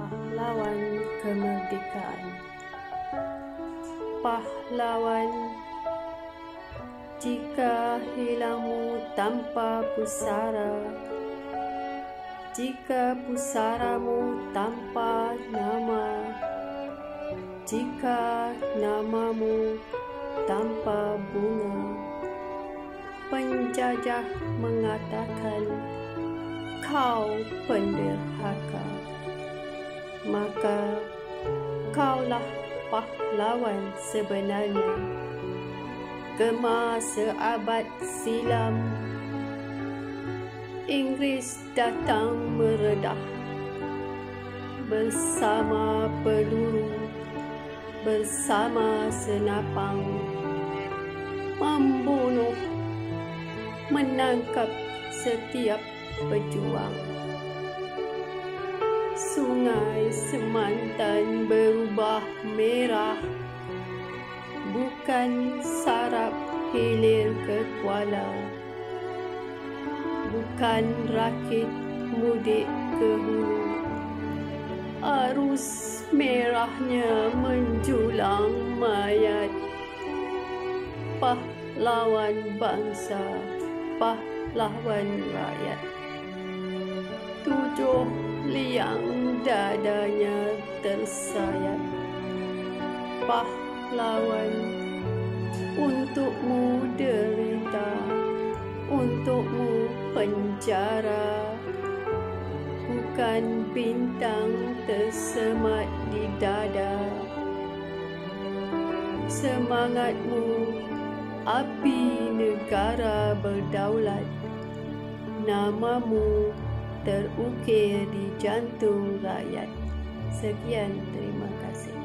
Pahlawan kemerdekaan. Pahlawan, jika hilangmu tanpa pusara, jika pusaramu tanpa nama, jika namamu tanpa bunga, penjajah mengatakan kau penderhaka, maka kaulah pahlawan sebenarnya. Gemar seabad silam, Inggeris datang meredah bersama peluru, bersama senapang, membunuh, menangkap setiap pejuang. Sungai Semantan berubah merah, bukan sarap hilir ke Kuala, bukan rakit mudik ke Hulu. Arus merahnya menjulang mayat pahlawan bangsa, pahlawan rakyat. 7 liang dadanya tersayat. Pahlawan, untukmu derita, untukmu penjara, bukan bintang tersemat di dada. Semangatmu api negara berdaulat, namamu terukir di jantung rakyat. Sekian, terima kasih.